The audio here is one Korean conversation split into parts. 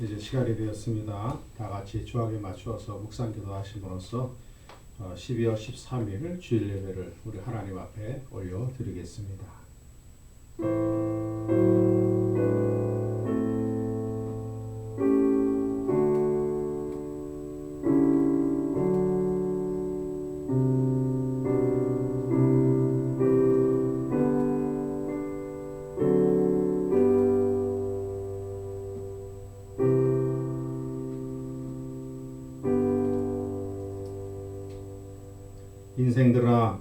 이제 시간이 되었습니다. 다 같이 주학에 맞추어서 묵상기도 하심으로써 12월 13일 주일 예배를 우리 하나님 앞에 올려드리겠습니다. 인생들아,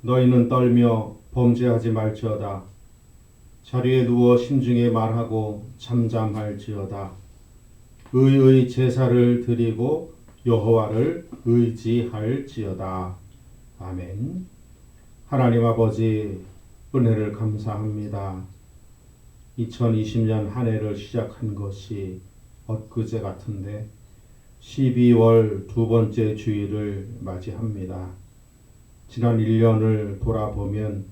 너희는 떨며 범죄하지 말지어다. 자리에 누워 심중에 말하고 잠잠할지어다. 의의 제사를 드리고 여호와를 의지할지어다. 아멘. 하나님 아버지, 은혜를 감사합니다. 2020년 한 해를 시작한 것이 엊그제 같은데 12월 두 번째 주일을 맞이합니다. 지난 1년을 돌아보면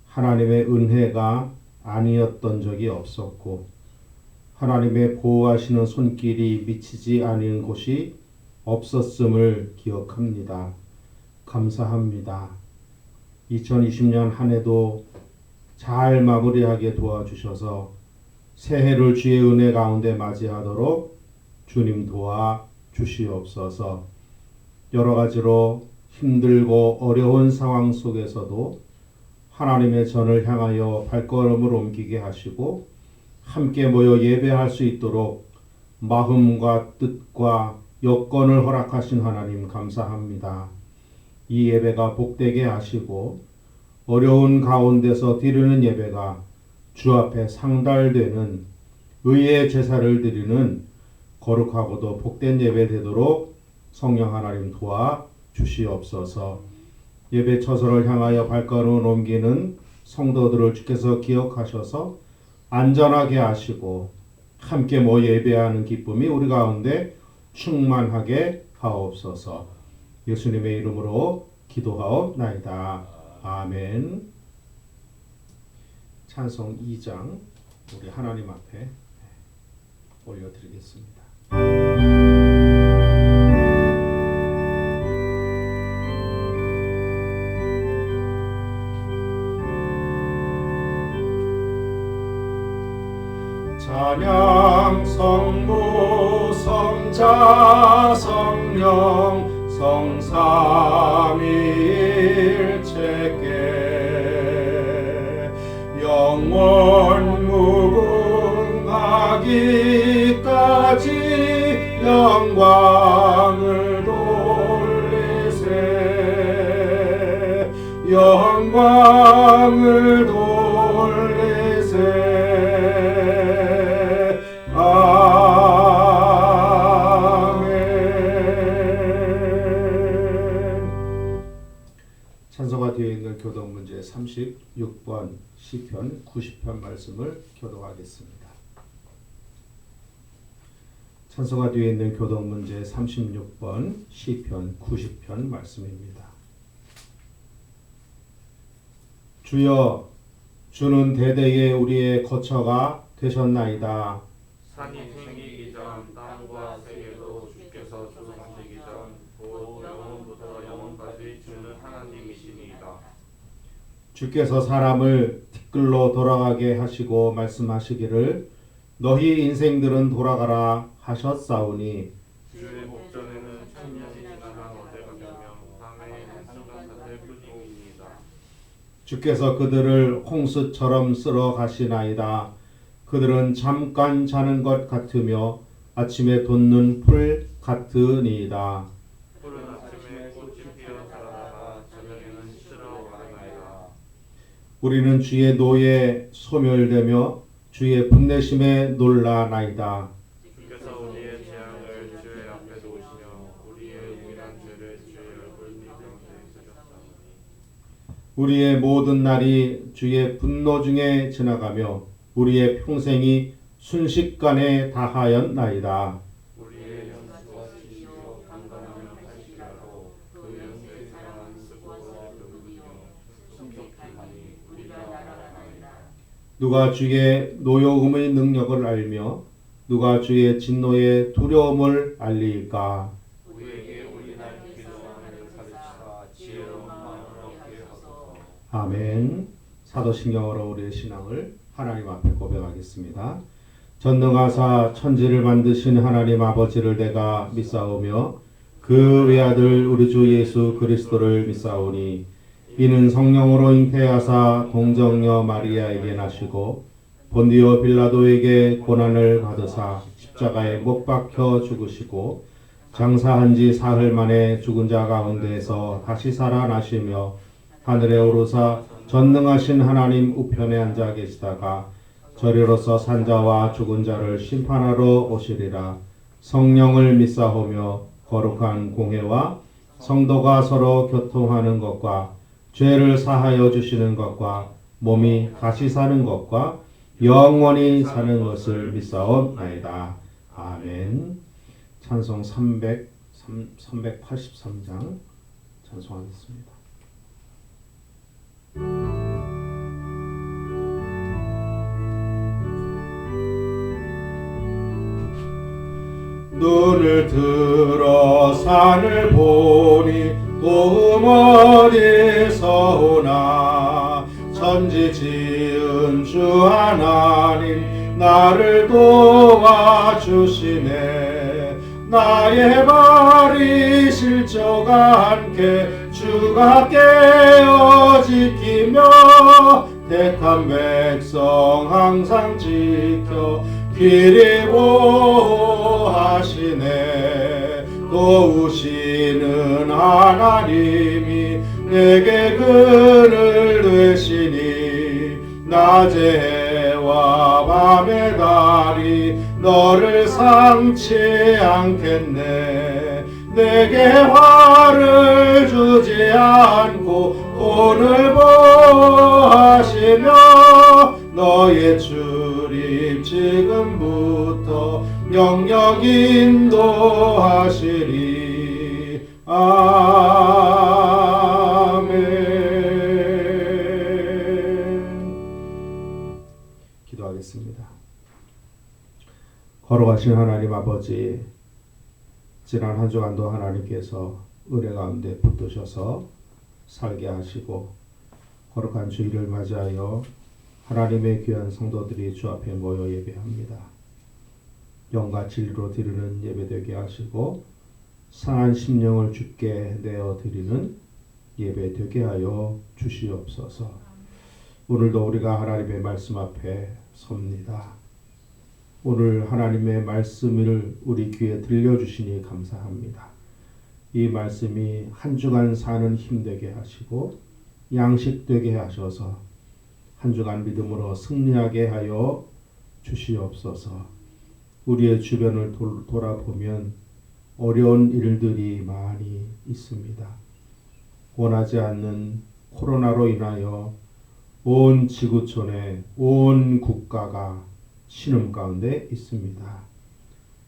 하나님의 은혜가 아니었던 적이 없었고 하나님의 보호하시는 손길이 미치지 않은 곳이 없었음을 기억합니다. 감사합니다. 2020년 한 해도 잘 마무리하게 도와주셔서 새해를 주의 은혜 가운데 맞이하도록 주님 도와 주시옵소서. 여러 가지로 힘들고 어려운 상황 속에서도 하나님의 전을 향하여 발걸음을 옮기게 하시고 함께 모여 예배할 수 있도록 마음과 뜻과 여건을 허락하신 하나님 감사합니다. 이 예배가 복되게 하시고 어려운 가운데서 드리는 예배가 주 앞에 상달되는 의의 제사를 드리는 거룩하고도 복된 예배 되도록 성령 하나님 도와 주시옵소서. 예배 처소를 향하여 발걸음을 옮기는 성도들을 주께서 기억하셔서 안전하게 하시고 함께 모여 예배하는 기쁨이 우리 가운데 충만하게 하옵소서. 예수님의 이름으로 기도하옵나이다. 아멘. 찬송 2장 우리 하나님 앞에 올려드리겠습니다. 찬양 성부 성자 성령 성삼위일체께 영원 무궁하기까지 영광을 돌리세 영광을 돌리세 찬송가 뒤에 있는 교독 문제 36번 시편 90편 말씀을 교독하겠습니다. 찬송가 뒤에 있는 교독 문제 36번 시편 90편 말씀입니다. 주여, 주는 대대에 우리의 거처가 되셨나이다. 산이 생기기 전 땅과 세계도 주께서 조성하시기 전 곧 영원부터 영원까지 주는 하나님이시니이다. 주께서 사람을 티끌로 돌아가게 하시고 말씀하시기를 너희 인생들은 돌아가라 하셨사오니 주의 목전에는 천년이 지나간 어제가 되며 밤에 한순간 같을 뿐이니이다. 주께서 그들을 홍수처럼 쓸어 가시나이다. 그들은 잠깐 자는 것 같으며 아침에 돋는 풀 같으니이다. 푸른 아침에 꽃이 피어 자라다가 저녁에는 시들어가나이다. 우리는 주의 노에 소멸되며 주의 분내심에 놀라나이다. 주께서 우리의 재앙을 주의 앞에 놓으시며 우리의 은밀한 죄를 주의 얼굴 밑가운데 쓰셨사오니 우리의 모든 날이 주의 분노 중에 지나가며 우리의 평생이 순식간에 다하였나이다. 우리의 연수와 지시로 강건하며 할지라도 그 연수의 사랑은 쓰고서 그분이요 숨속히하니 우리가 알아나이다. 누가 주의 노여움의 능력을 알며 누가 주의 진노의 두려움을 알리까? 우리에게 우리날 기도하는 가르치사 지혜로운 마음을 얻게 하소서. 아멘. 사도신경으로 우리의 신앙을 하나님 앞에 고백하겠습니다. 전능하사 천지를 만드신 하나님 아버지를 내가 믿사오며 그 외아들 우리 주 예수 그리스도를 믿사오니 이는 성령으로 잉태하사 동정녀 마리아에게 나시고 본디오 빌라도에게 고난을 받으사 십자가에 못 박혀 죽으시고 장사한 지 사흘 만에 죽은 자 가운데에서 다시 살아나시며 하늘에 오르사 전능하신 하나님 우편에 앉아 계시다가 저리로서 산자와 죽은 자를 심판하러 오시리라. 성령을 믿사오며 거룩한 공회와 성도가 서로 교통하는 것과 죄를 사하여 주시는 것과 몸이 다시 사는 것과 영원히 사는 것을 믿사옵나이다. 아멘. 찬송 383장 찬송하겠습니다. 눈을 들어 산을 보니 도움 어디서 오나. 천지 지은 주 하나님 나를 도와주시네. 나의 발이 실족 않게 주가 깨어 지키며 택한 백성 항상 지켜 길이 보호하시네. 도우시는 하나님이 내게 그늘 되시니 낮의 해와 밤의 달이 너를 삼지 않겠네. 내게 화를 주지 않고 오늘 보하시며 너의 출입 지금부터 영영 인도하시리. 아멘. 기도하겠습니다. 걸어가신 하나님 아버지, 지난 한 주간도 하나님께서 은혜 가운데 붙드셔서 살게 하시고 거룩한 주일을 맞이하여 하나님의 귀한 성도들이 주 앞에 모여 예배합니다. 영과 진리로 드리는 예배되게 하시고 상한 심령을 주께 내어 드리는 예배되게 하여 주시옵소서. 오늘도 우리가 하나님의 말씀 앞에 섭니다. 오늘 하나님의 말씀을 우리 귀에 들려주시니 감사합니다. 이 말씀이 한 주간 사는 힘되게 하시고 양식되게 하셔서 한 주간 믿음으로 승리하게 하여 주시옵소서. 우리의 주변을 돌아보면 어려운 일들이 많이 있습니다. 원하지 않는 코로나로 인하여 온 지구촌에 온 국가가 신음 가운데 있습니다.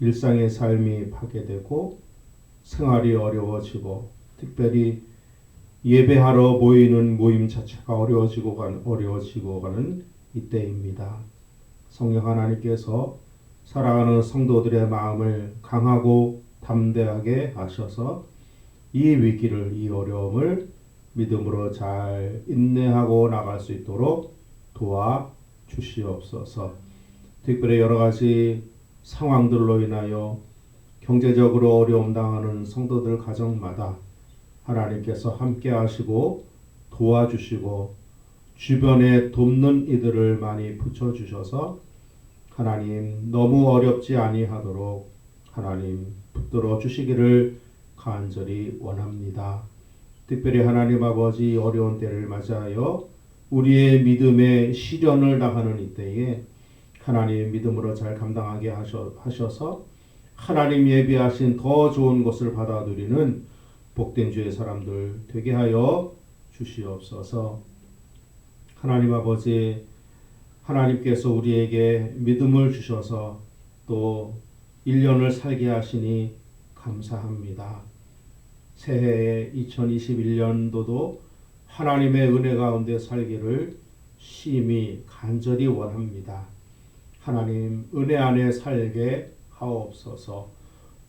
일상의 삶이 파괴되고 생활이 어려워지고 특별히 예배하러 모이는 모임 자체가 어려워지고 가는 이때입니다. 성령 하나님께서 사랑하는 성도들의 마음을 강하고 담대하게 하셔서 이 위기를, 이 어려움을 믿음으로 잘 인내하고 나갈 수 있도록 도와주시옵소서. 특별히 여러 가지 상황들로 인하여 경제적으로 어려움 당하는 성도들 가정마다 하나님께서 함께 하시고 도와주시고 주변에 돕는 이들을 많이 붙여주셔서 하나님 너무 어렵지 아니하도록 하나님 붙들어 주시기를 간절히 원합니다. 특별히 하나님 아버지 어려운 때를 맞이하여 우리의 믿음의 시련을 당하는 이때에 하나님 믿음으로 잘 감당하게 하셔서 하나님 예비하신 더 좋은 것을 받아 누리는 복된 주의 사람들 되게 하여 주시옵소서. 하나님 아버지, 하나님께서 우리에게 믿음을 주셔서 또 1년을 살게 하시니 감사합니다. 새해 2021년도도 하나님의 은혜 가운데 살기를 심히 간절히 원합니다. 하나님 은혜 안에 살게 하옵소서.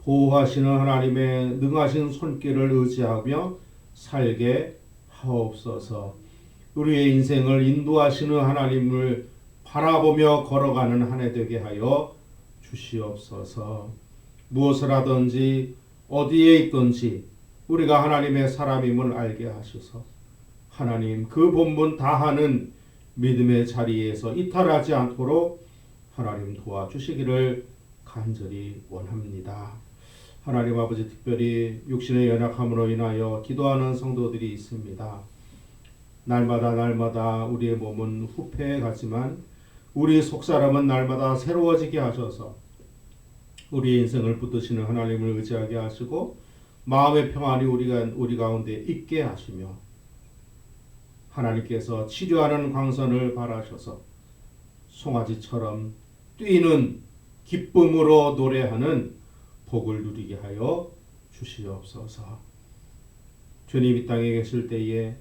보호하시는 하나님의 능하신 손길을 의지하며 살게 하옵소서. 우리의 인생을 인도하시는 하나님을 바라보며 걸어가는 한 해 되게 하여 주시옵소서. 무엇을 하든지 어디에 있든지 우리가 하나님의 사람임을 알게 하셔서 하나님 그 본분 다하는 믿음의 자리에서 이탈하지 않도록 하나님 도와주시기를 간절히 원합니다. 하나님 아버지, 특별히 육신의 연약함으로 인하여 기도하는 성도들이 있습니다. 날마다 우리의 몸은 후패해 가지만 우리 속사람은 날마다 새로워지게 하셔서 우리 인생을 붙드시는 하나님을 의지하게 하시고 마음의 평안이 우리 가운데 있게 하시며 하나님께서 치료하는 광선을 바라셔서 송아지처럼 뛰는 기쁨으로 노래하는 복을 누리게 하여 주시옵소서. 주님 이 땅에 계실 때에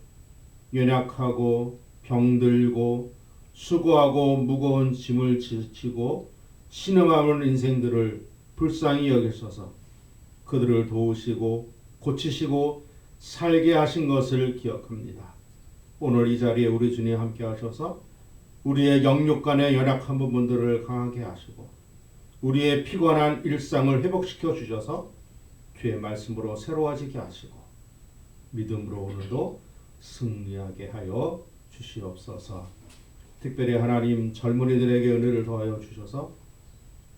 연약하고 병들고 수고하고 무거운 짐을 지치고 신음하는 인생들을 불쌍히 여기셔서 그들을 도우시고 고치시고 살게 하신 것을 기억합니다. 오늘 이 자리에 우리 주님 함께 하셔서 우리의 영육 간의 연약한 부분들을 강하게 하시고 우리의 피곤한 일상을 회복시켜 주셔서 주의 말씀으로 새로워지게 하시고 믿음으로 오늘도 승리하게 하여 주시옵소서. 특별히 하나님 젊은이들에게 은혜를 더하여 주셔서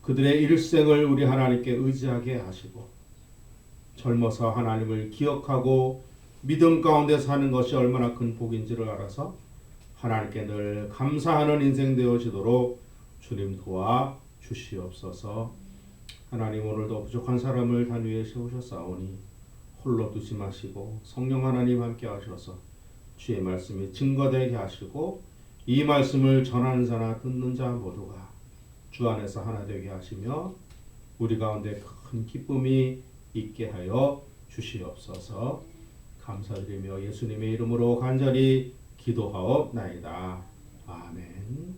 그들의 일생을 우리 하나님께 의지하게 하시고 젊어서 하나님을 기억하고 믿음 가운데 사는 것이 얼마나 큰 복인지를 알아서 하나님께 늘 감사하는 인생 되어지도록 주님 도와 주시옵소서. 하나님 오늘도 부족한 사람을 단 위에 세우셨사오니 홀로 두지 마시고 성령 하나님 함께 하셔서 주의 말씀이 증거되게 하시고 이 말씀을 전하는 자나 듣는 자 모두가 주 안에서 하나 되게 하시며 우리 가운데 큰 기쁨이 있게 하여 주시옵소서. 감사드리며 예수님의 이름으로 간절히 기도하옵나이다. 아멘.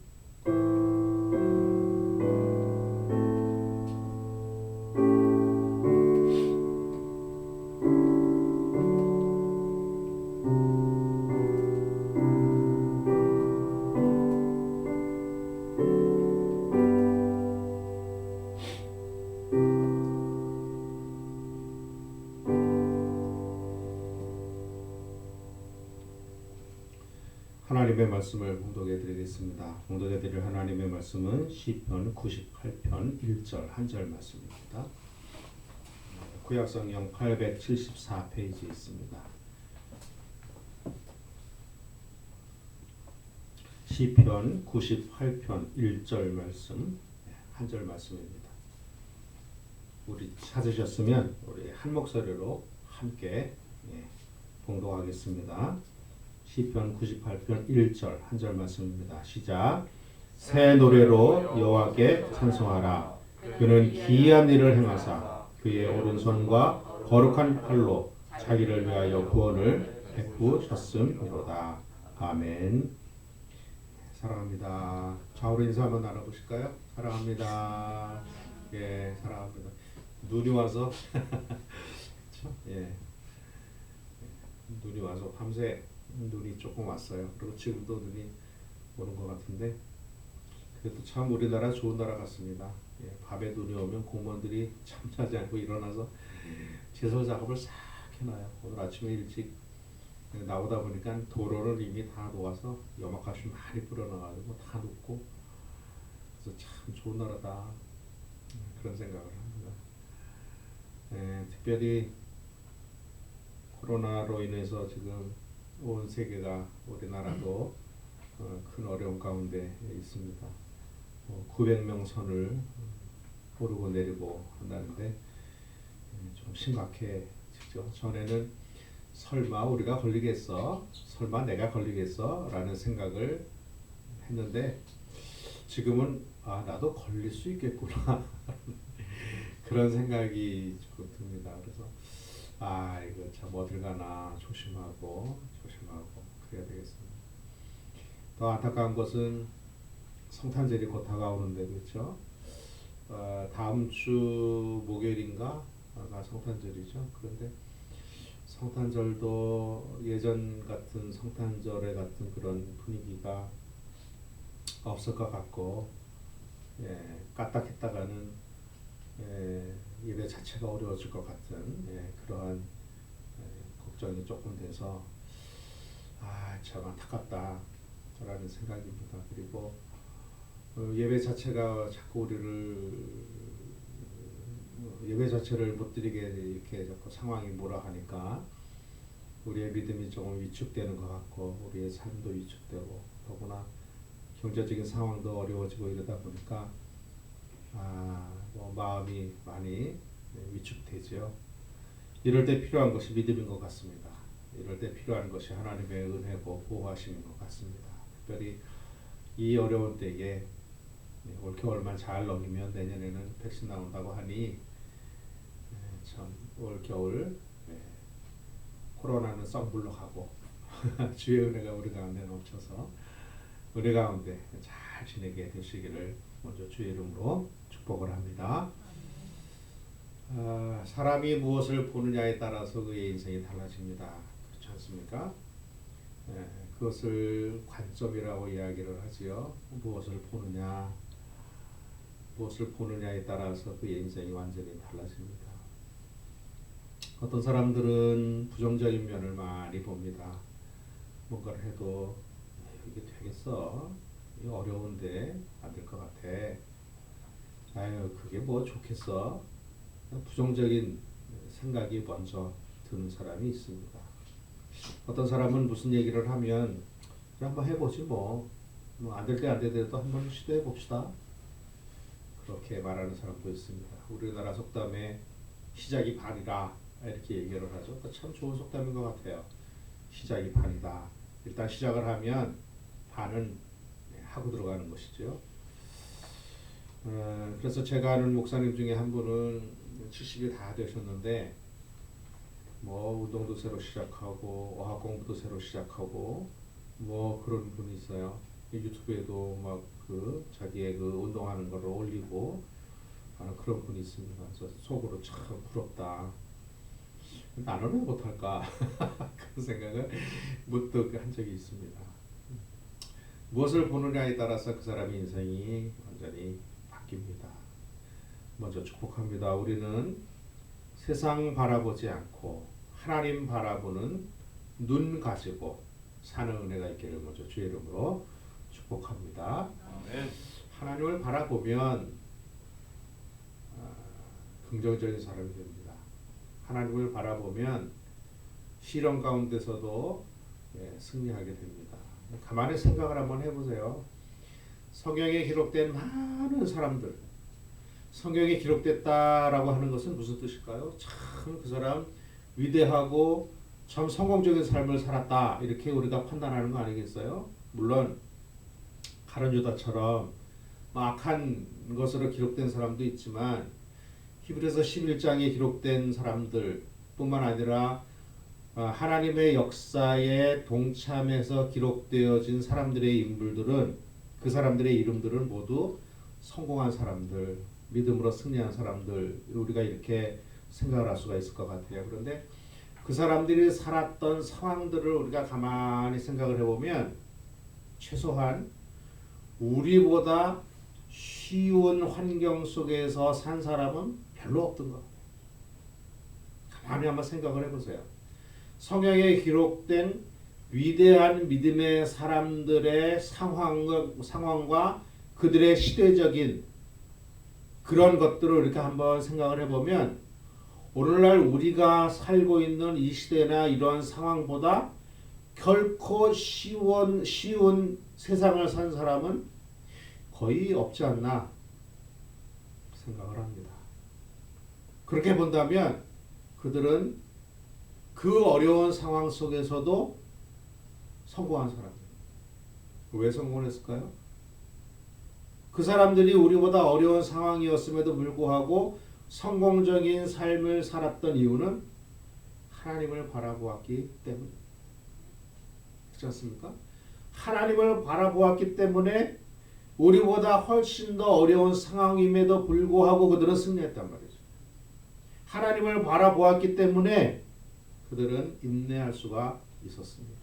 하나님의 말씀을 봉독해 드리겠습니다. 봉독해 드릴 하나님의 말씀은 시편 98편 1절 한 절 말씀입니다. 구약성경 874페이지에 있습니다. 시편 98편 1절 말씀 한 절 말씀입니다. 우리 찾으셨으면 우리 한 목소리로 함께 봉독하겠습니다. 시편 98편 1절 한 절 말씀입니다. 시작. 새 노래로 여호와께 찬송하라. 그는 기이한 일을 행하사 그의 오른손과 거룩한 팔로 자기를 위하여 구원을 베푸셨음이로다. 아멘. 사랑합니다. 좌우로 인사 한번 나눠보실까요? 사랑합니다. 예, 사랑합니다. 눈이 와서 그렇죠? 예, 눈이 와서 밤새 눈이 조금 왔어요. 그리고 지금도 눈이 오는 것 같은데 그래도 참 우리나라 좋은 나라 같습니다. 예, 밤에 눈이 오면 공무원들이 잠자지 않고 일어나서 제설 작업을 싹 해놔요. 오늘 아침에 일찍 나오다 보니까 도로를 이미 다 놓아서 염화가시 많이 뿌려놔가지고 다 녹고 그래서 참 좋은 나라다 그런 생각을 합니다. 예, 특별히 코로나로 인해서 지금 온 세계가 우리나라도 큰 어려움 가운데 있습니다. 900명 선을 오르고 내리고 한다는데 좀 심각해지죠. 전에는 설마 우리가 걸리겠어? 설마 내가 걸리겠어? 라는 생각을 했는데 지금은 나도 걸릴 수 있겠구나 그런 생각이 조금 듭니다. 그래서 이거 참 어딜 가나 조심하고 그래야 되겠습니다. 더 안타까운 것은 성탄절이 곧 다가오는데 그렇죠? 다음 주 목요일인가가 성탄절이죠. 그런데 성탄절도 예전 같은 성탄절에 같은 그런 분위기가 없을 것 같고, 예, 까딱했다가는 예배 자체가 어려워질 것 같은 그러한 걱정이 조금 돼서 참 안타깝다라는 생각입니다. 그리고 예배 자체가 자꾸 예배 자체를 못 드리게 이렇게 자꾸 상황이 뭐라 하니까 우리의 믿음이 조금 위축되는 것 같고 우리의 삶도 위축되고 더구나 경제적인 상황도 어려워지고 이러다 보니까 마음이 많이 위축되죠. 이럴 때 필요한 것이 믿음인 것 같습니다. 이럴 때 필요한 것이 하나님의 은혜고 보호하심인 것 같습니다. 특별히 이 어려운 때에 올겨울만 잘 넘기면 내년에는 백신 나온다고 하니 참 올겨울 코로나는 썩 물러가고 주의 은혜가 우리 가운데 넘쳐서 은혜 가운데 잘 지내게 되시기를 먼저 주의 이름으로 축복을 합니다. 사람이 무엇을 보느냐에 따라서 그의 인생이 달라집니다. 그렇지 않습니까? 그것을 관점이라고 이야기를 하지요. 무엇을 보느냐에 따라서 그의 인생이 완전히 달라집니다. 어떤 사람들은 부정적인 면을 많이 봅니다. 뭔가를 해도 이게 되겠어? 이게 어려운데 안 될 것 같아. 그게 뭐 좋겠어? 부정적인 생각이 먼저 드는 사람이 있습니다. 어떤 사람은 무슨 얘기를 하면 한번 해보지 뭐 안 될 때 안 되더라도 한번 시도해 봅시다. 그렇게 말하는 사람도 있습니다. 우리나라 속담에 시작이 반이라 이렇게 얘기를 하죠. 참 좋은 속담인 것 같아요. 시작이 반이다. 일단 시작을 하면 반은 하고 들어가는 것이죠. 그래서 제가 아는 목사님 중에 한 분은 70이 다 되셨는데 뭐 운동도 새로 시작하고 어학 공부도 새로 시작하고 뭐 그런 분이 있어요. 유튜브에도 막 자기의 운동하는 거를 올리고 하는 그런 분이 있습니다. 그래서 속으로 참 부럽다. 나는 왜 못할까? 그런 생각을 문득 한 적이 있습니다. 무엇을 보느냐에 따라서 그 사람의 인생이 완전히 바뀝니다. 먼저 축복합니다. 우리는 세상 바라보지 않고 하나님 바라보는 눈 가지고 사는 은혜가 있기를 먼저 주의 이름으로 축복합니다. 아멘. 하나님을 바라보면 긍정적인 사람이 됩니다. 하나님을 바라보면 시련 가운데서도 승리하게 됩니다. 가만히 생각을 한번 해보세요. 성경에 기록된 많은 사람들, 성경에 기록됐다라고 하는 것은 무슨 뜻일까요? 참 그 사람 위대하고 참 성공적인 삶을 살았다 이렇게 우리가 판단하는 거 아니겠어요? 물론 가룟 유다처럼 악한 것으로 기록된 사람도 있지만 히브리서 11장에 기록된 사람들 뿐만 아니라 하나님의 역사에 동참해서 기록되어진 사람들의 인물들은 그 사람들의 이름들은 모두 성공한 사람들, 믿음으로 승리한 사람들 우리가 이렇게 생각을 할 수가 있을 것 같아요. 그런데 그 사람들이 살았던 상황들을 우리가 가만히 생각을 해보면 최소한 우리보다 쉬운 환경 속에서 산 사람은 별로 없던 것 같아요. 가만히 한번 생각을 해보세요. 성경에 기록된 위대한 믿음의 사람들의 상황과 그들의 시대적인 그런 것들을 이렇게 한번 생각을 해보면 오늘날 우리가 살고 있는 이 시대나 이러한 상황보다 결코 쉬운 세상을 산 사람은 거의 없지 않나 생각을 합니다. 그렇게 본다면 그들은 그 어려운 상황 속에서도 성공한 사람들. 왜 성공했을까요? 그 사람들이 우리보다 어려운 상황이었음에도 불구하고 성공적인 삶을 살았던 이유는 하나님을 바라보았기 때문입니다. 그렇지 않습니까? 하나님을 바라보았기 때문에 우리보다 훨씬 더 어려운 상황임에도 불구하고 그들은 승리했단 말이죠. 하나님을 바라보았기 때문에 그들은 인내할 수가 있었습니다.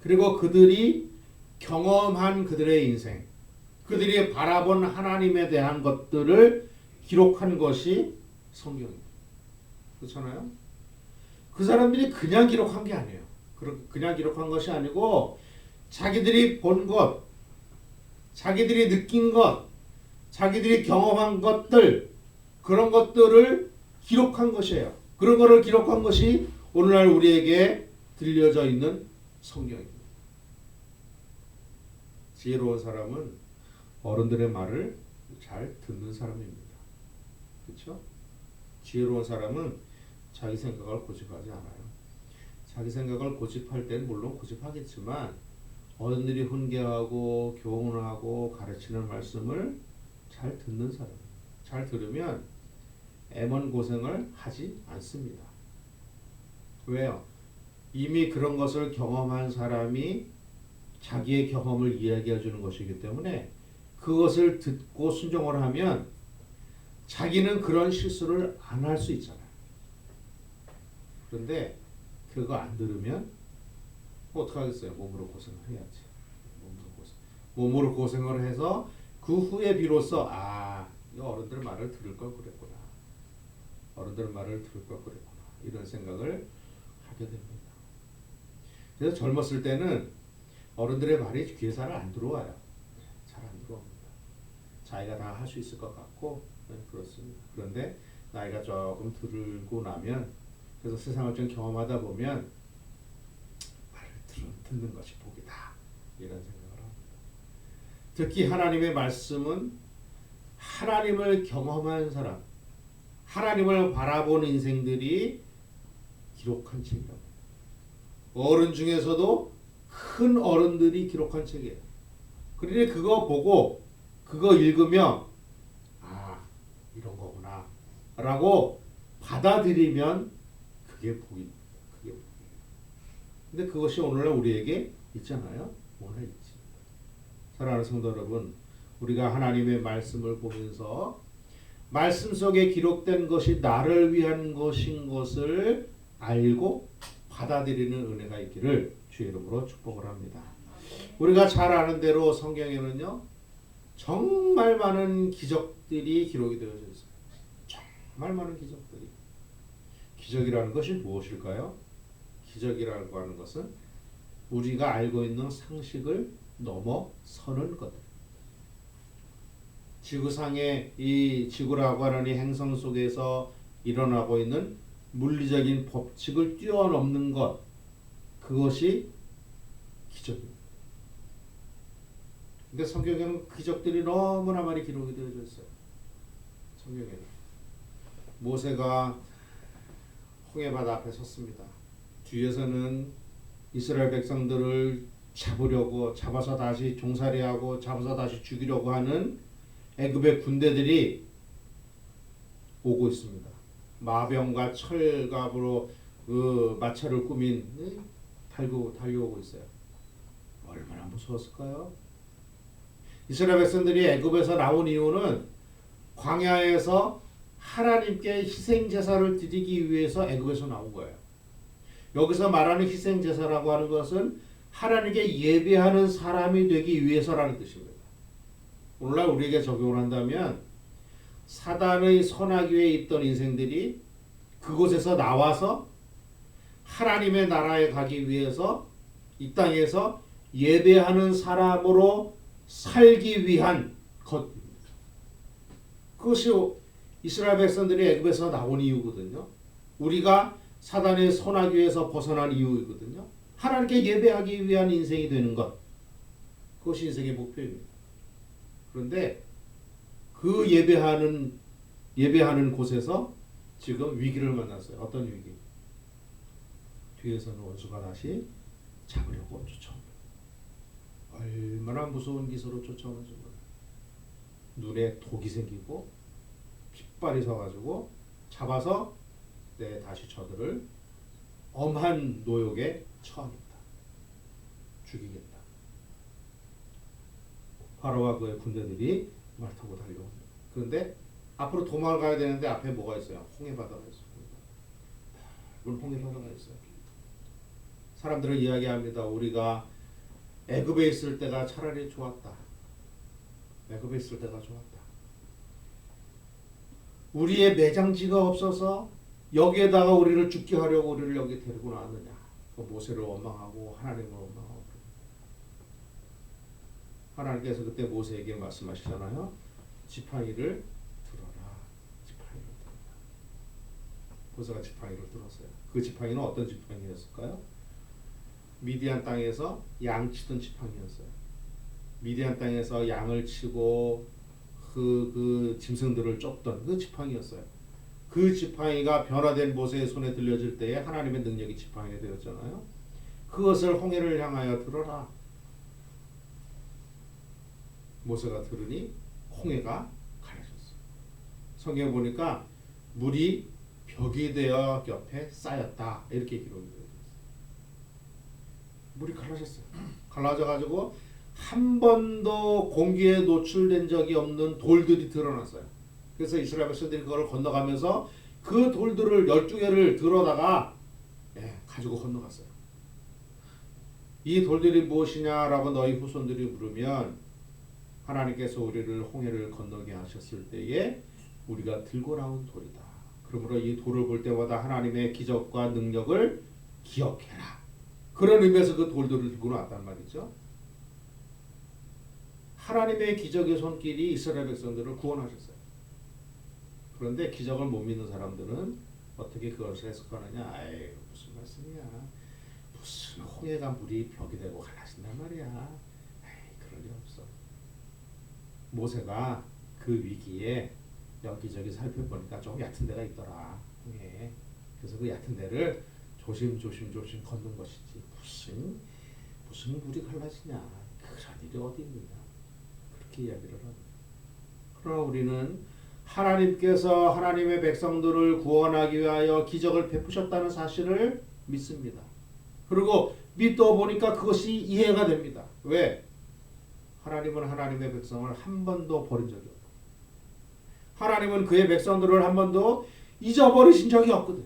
그리고 그들이 경험한 그들의 인생, 그들이 바라본 하나님에 대한 것들을 기록한 것이 성경입니다. 그렇잖아요? 그 사람들이 그냥 기록한 게 아니에요. 그냥 기록한 것이 아니고 자기들이 본 것, 자기들이 느낀 것, 자기들이 경험한 것들, 그런 것들을 기록한 것이에요. 그런 것을 기록한 것이 오늘날 우리에게 들려져 있는 성경입니다. 지혜로운 사람은 어른들의 말을 잘 듣는 사람입니다. 그렇죠? 지혜로운 사람은 자기 생각을 고집하지 않아요. 자기 생각을 고집할 때는 물론 고집하겠지만 어른들이 훈계하고 교훈하고 가르치는 말씀을 잘 듣는 사람, 잘 들으면 애먼 고생을 하지 않습니다. 왜요? 이미 그런 것을 경험한 사람이 자기의 경험을 이야기해 주는 것이기 때문에 그것을 듣고 순종을 하면 자기는 그런 실수를 안 할 수 있잖아요. 그런데 그거 안 들으면 어떡하겠어요? 몸으로 고생을 해야지. 몸으로 고생을 해서 그 후에 비로소 이 어른들 말을 들을 걸 그랬구나. 어른들 말을 들을 걸 그랬구나. 이런 생각을 하게 됩니다. 그래서 젊었을 때는 어른들의 말이 귀에 잘 안 들어와요. 잘 안 들어옵니다. 자기가 다 할 수 있을 것 같고 그렇습니다. 그런데 나이가 조금 들고 나면 그래서 세상을 좀 경험하다 보면 말을 듣는 것이 복이다. 이런 생각을 합니다. 특히 하나님의 말씀은 하나님을 경험한 사람, 하나님을 바라본 인생들이 기록한 책이라고. 어른 중에서도 큰 어른들이 기록한 책이에요. 그러니 그거 보고 그거 읽으면 이런 거구나 라고 받아들이면 그게 복입니다. 그게 복이에요. 근데 그것이 오늘날 우리에게 있잖아요. 오늘 있습니다. 사랑하는 성도 여러분, 우리가 하나님의 말씀을 보면서 말씀 속에 기록된 것이 나를 위한 것인 것을 알고 받아들이는 은혜가 있기를 주의 이름으로 축복을 합니다. 우리가 잘 아는 대로 성경에는요 정말 많은 기적들이 기록이 되어져 있어요. 정말 많은 기적들이. 기적이라는 것이 무엇일까요? 기적이라고 하는 것은 우리가 알고 있는 상식을 넘어서는 것. 지구상의 이 지구라고 하는 이 행성 속에서 일어나고 있는 물리적인 법칙을 뛰어넘는 것, 그것이 기적입니다. 근데 성경에는 기적들이 너무나 많이 기록이 되어져 있어요. 성경에는 모세가 홍해바다 앞에 섰습니다. 뒤에서는 이스라엘 백성들을 잡아서 다시 종살이하고 잡아서 다시 죽이려고 하는 애굽의 군대들이 오고 있습니다. 마병과 철갑으로 그 마차를 꾸민 달려오고 있어요. 얼마나 무서웠을까요? 이스라엘 백성들이 애굽에서 나온 이유는 광야에서 하나님께 희생 제사를 드리기 위해서 애굽에서 나온 거예요. 여기서 말하는 희생 제사라고 하는 것은 하나님께 예배하는 사람이 되기 위해서라는 뜻입니다. 오늘날 우리에게 적용을 한다면 사단의 선악위에 있던 인생들이 그곳에서 나와서 하나님의 나라에 가기 위해서 이 땅에서 예배하는 사람으로 살기 위한 것입니다. 그것이 이스라엘 백성들이 애굽에서 나온 이유거든요. 우리가 사단의 선악위에서 벗어난 이유이거든요. 하나님께 예배하기 위한 인생이 되는 것. 그것이 인생의 목표입니다. 그런데 그 예배하는 곳에서 지금 위기를 만났어요. 어떤 위기? 뒤에서는 원수가 다시 잡으려고 쫓아옵니다. 얼마나 무서운 기세로 쫓아오는지 몰라요. 눈에 독이 생기고 핏발이 서가지고 잡아서 다시 저들을 엄한 노역에 처하겠다. 죽이겠다. 바로와 그의 군대들이 말 타고 달려옵니다. 그런데 앞으로 도망을 가야 되는데 앞에 뭐가 있어요? 홍해바다가 있어요. 이건 홍해바다가 있어요. 사람들은 이야기합니다. 우리가 애굽에 있을 때가 차라리 좋았다. 애굽에 있을 때가 좋았다. 우리의 매장지가 없어서 여기에다가 우리를 죽게 하려고 우리를 여기 데리고 나왔느냐. 모세를 원망하고 하나님을 원망하고. 하나님께서 그때 모세에게 말씀하시잖아요. 지팡이를 들어라. 지팡이를 들어라. 모세가 지팡이를 들었어요. 그 지팡이는 어떤 지팡이였을까요? 미디안 땅에서 양 치던 지팡이였어요. 미디안 땅에서 양을 치고 그 짐승들을 쫓던 그 지팡이였어요. 그 지팡이가 변화된 모세의 손에 들려질 때에 하나님의 능력이 지팡이가 되었잖아요. 그것을 홍해를 향하여 들어라. 모세가 들으니 홍해가 갈라졌어요. 성경에 보니까 물이 벽이 되어 옆에 쌓였다. 이렇게 기록이 되어 있어요. 물이 갈라졌어요. 갈라져가지고 한 번도 공기에 노출된 적이 없는 돌들이 드러났어요. 그래서 이스라엘 백성들이 그걸 건너가면서 그 돌들을 12개를 들어다가 가지고 건너갔어요. 이 돌들이 무엇이냐라고 너희 후손들이 물으면 하나님께서 우리를 홍해를 건너게 하셨을 때에 우리가 들고 나온 돌이다. 그러므로 이 돌을 볼 때마다 하나님의 기적과 능력을 기억해라. 그런 의미에서 그 돌들을 들고 나왔단 말이죠. 하나님의 기적의 손길이 이스라엘 백성들을 구원하셨어요. 그런데 기적을 못 믿는 사람들은 어떻게 그것을 해석하느냐. 아이 무슨 말씀이야. 무슨 홍해가 물이 벽이 되고 갈라진단 말이야. 에이 그럴 리 없어. 모세가 그 위기에 여기저기 살펴보니까 좀 얕은 데가 있더라. 홍해에. 그래서 그 얕은 데를 조심 걷는 것이지. 무슨 물이 갈라지냐. 그런 일이 어디 있느냐. 그렇게 이야기를 합니다. 그러나 우리는 하나님께서 하나님의 백성들을 구원하기 위하여 기적을 베푸셨다는 사실을 믿습니다. 그리고 믿어 보니까 그것이 이해가 됩니다. 왜? 하나님은 하나님의 백성을 한 번도 버린 적이 없고 하나님은 그의 백성들을 한 번도 잊어버리신 적이 없거든.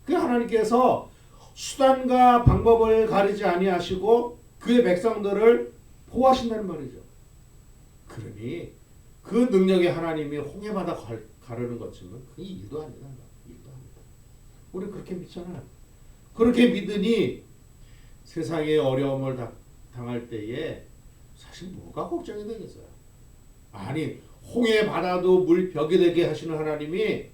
그 하나님께서 수단과 방법을 가리지 아니하시고 그의 백성들을 보호하신다는 말이죠. 그러니 그 능력의 하나님이 홍해바다 가르는 것쯤은 그게 일도 아니다. 일도 아니다. 우리 그렇게 믿잖아요. 그렇게 믿으니 세상의 어려움을 당할 때에 사실 뭐가 걱정이 되겠어요. 아니 홍해바다도 물벽이 되게 하시는 하나님이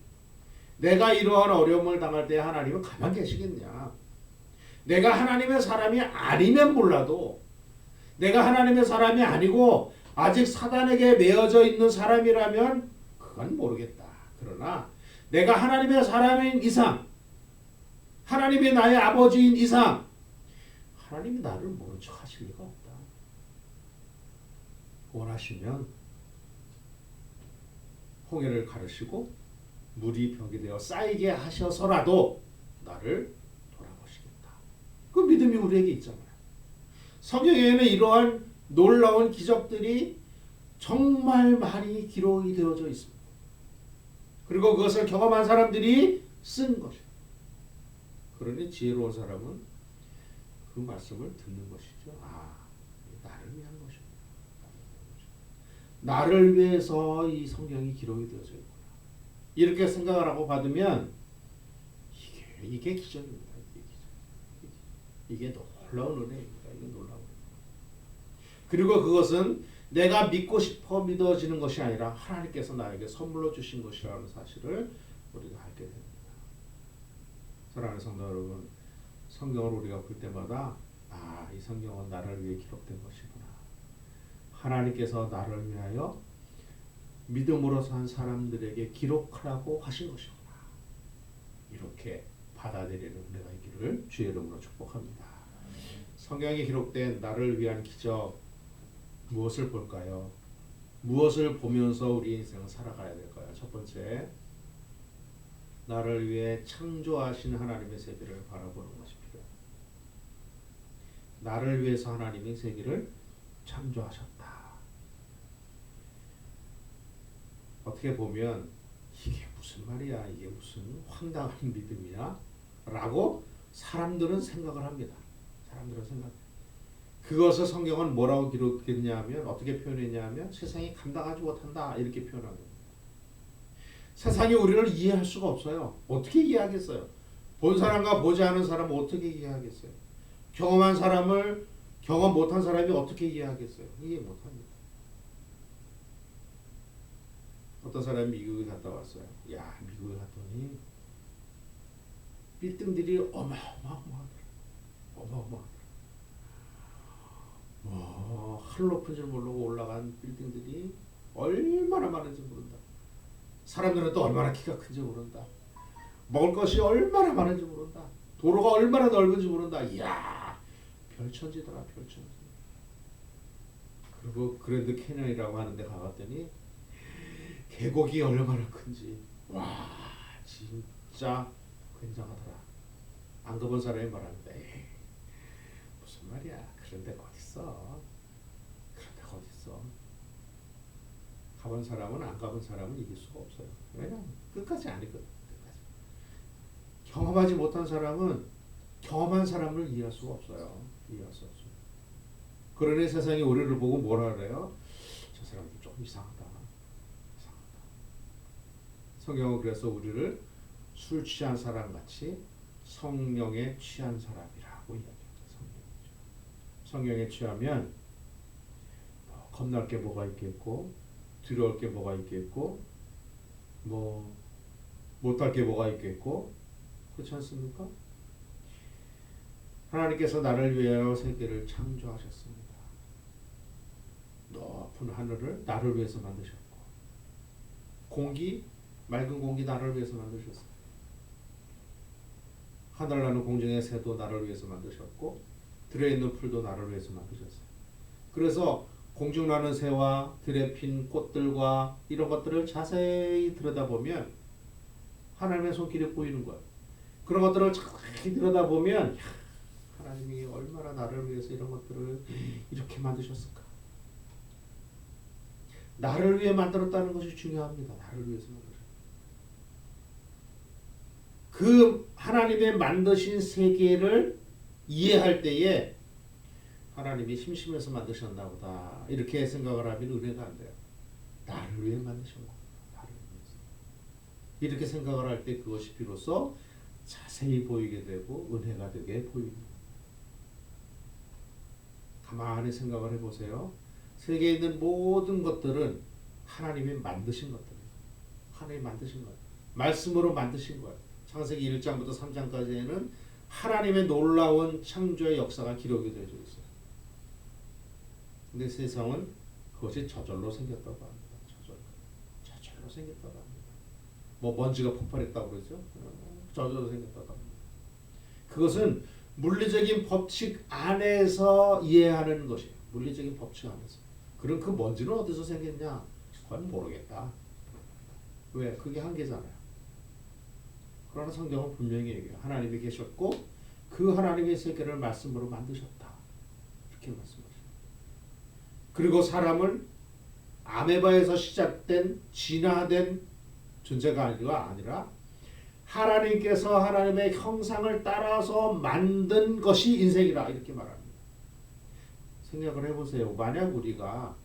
내가 이러한 어려움을 당할 때 하나님은 가만 계시겠냐. 내가 하나님의 사람이 아니면 몰라도 내가 하나님의 사람이 아니고 아직 사단에게 매어져 있는 사람이라면 그건 모르겠다. 그러나 내가 하나님의 사람인 이상 하나님이 나의 아버지인 이상 하나님이 나를 모른 척 하실 리가 없다. 원하시면 홍해를 가르시고 물이 벽이 되어 쌓이게 하셔서라도 나를 돌아보시겠다. 그 믿음이 우리에게 있잖아요. 성경에는 이러한 놀라운 기적들이 정말 많이 기록이 되어져 있습니다. 그리고 그것을 경험한 사람들이 쓴 것이에요. 그러니 지혜로운 사람은 그 말씀을 듣는 것이죠. 나를 위한 것이구나. 나를 위해서 이 성경이 기록이 되어져 있구나. 이렇게 생각을 하고 받으면 이게 기적입니다. 이게 놀라운 은혜입니다. 이게 놀라운 은혜. 그리고 그것은 내가 믿고 싶어 믿어지는 것이 아니라 하나님께서 나에게 선물로 주신 것이라는 사실을 우리가 알게 됩니다. 사랑하는 성도 여러분, 성경을 우리가 볼 때마다 이 성경은 나를 위해 기록된 것이구나. 하나님께서 나를 위하여 믿음으로 산 사람들에게 기록하라고 하신 것이구나. 이렇게 받아들이는 은혜가 있기를 주의 이름으로 축복합니다. 성경에 기록된 나를 위한 기적 무엇을 볼까요? 무엇을 보면서 우리 인생을 살아가야 될까요? 첫 번째, 나를 위해 창조하신 하나님의 세계를 바라보는 것이 필요합니다. 나를 위해서 하나님이 세계를 창조하셨다. 어떻게 보면 이게 무슨 말이야, 이게 무슨 황당한 믿음이야? 라고 사람들은 생각을 합니다. 사람들은 생각. 그것을 성경은 뭐라고 기록했냐면 어떻게 표현했냐면 세상이 감당하지 못한다 이렇게 표현합니다. 세상이 우리를 이해할 수가 없어요. 어떻게 이해하겠어요? 본 사람과 보지 않은 사람은 어떻게 이해하겠어요? 경험한 사람을 경험 못한 사람이 어떻게 이해하겠어요? 이해 못합니다. 어떤 사람이 미국에 갔다 왔어요. 야, 미국에 갔더니 빌딩들이 어마어마하더라. 어마어마하더라. 와, 하늘 높은 줄 모르고 올라간 빌딩들이 얼마나 많은지 모른다. 사람들은 또 얼마나 키가 큰지 모른다. 먹을 것이 얼마나 많은지 모른다. 도로가 얼마나 넓은지 모른다. 이야, 별천지더라, 별천지. 그리고 그랜드 캐년이라고 하는데 가봤더니 계곡이 얼마나 큰지, 와, 진짜 굉장하더라. 안 가본 사람이 말합니다. 에이, 무슨 말이야? 그런 데가 어딨어? 그런 데가 어딨어? 가본 사람은 안 가본 사람은 이길 수가 없어요. 왜냐면 끝까지 아니거든. 끝까지. 경험하지 못한 사람은 경험한 사람을 이해할 수가 없어요. 이해할 수 없어요. 그러니 세상이 우리를 보고 뭐라 그래요? 저 사람들 조금 이상하다. 이상하다. 성경은 그래서 우리를 술 취한 사람 같이 성령에 취한 사람이라고 이야기합니다. 성령에 취하면 겁날 게 뭐가 있겠고, 두려울 게 뭐가 있겠고, 뭐 못할 게 뭐가 있겠고, 그렇지 않습니까? 하나님께서 나를 위하여 세계를 창조하셨습니다. 높은 하늘을 나를 위해서 만드셨고, 공기, 맑은 공기 나를 위해서 만드셨어요. 하늘나는 공중의 새도 나를 위해서 만드셨고, 들에 있는 풀도 나를 위해서 만드셨어요. 그래서 공중 나는 새와 들에 핀 꽃들과 이런 것들을 자세히 들여다보면 하나님의 손길이 보이는 거예요. 그런 것들을 자세히 들여다보면 하나님이 얼마나 나를 위해서 이런 것들을 이렇게 만드셨을까. 나를 위해 만들었다는 것이 중요합니다. 나를 위해서 만들었어요. 그 하나님의 만드신 세계를 이해할 때에 하나님이 심심해서 만드셨나 보다 이렇게 생각을 하면 은혜가 안 돼요. 나를 위해 만드신 거예요. 나를 위해서. 이렇게 생각을 할 때 그것이 비로소 자세히 보이게 되고 은혜가 되게 보입니다. 가만히 생각을 해보세요. 세계에 있는 모든 것들은 하나님이 만드신 것들이에요. 하나님이 만드신 거예요. 말씀으로 만드신 거예요. 창세기 1장부터 3장까지에는 하나님의 놀라운 창조의 역사가 기록이 되어 있어요. 근데 세상은 그것이 저절로 생겼다고 합니다. 저절로 생겼다고 합니다. 뭐 먼지가 폭발했다고 그러죠. 저절로 생겼다고 합니다. 그것은 물리적인 법칙 안에서 이해하는 것이에요. 물리적인 법칙 안에서. 그럼 그 먼지는 어디서 생겼냐? 그건 모르겠다. 왜? 그게 한계잖아요. 그러나 성경은 분명히 얘기해요. 하나님이 계셨고 그 하나님의 세계를 말씀으로 만드셨다. 이렇게 말씀하십니다. 그리고 사람을 아메바에서 시작된 진화된 존재가 아니라 하나님께서 하나님의 형상을 따라서 만든 것이 인생이라 이렇게 말합니다. 생각을 해보세요. 만약에 우리가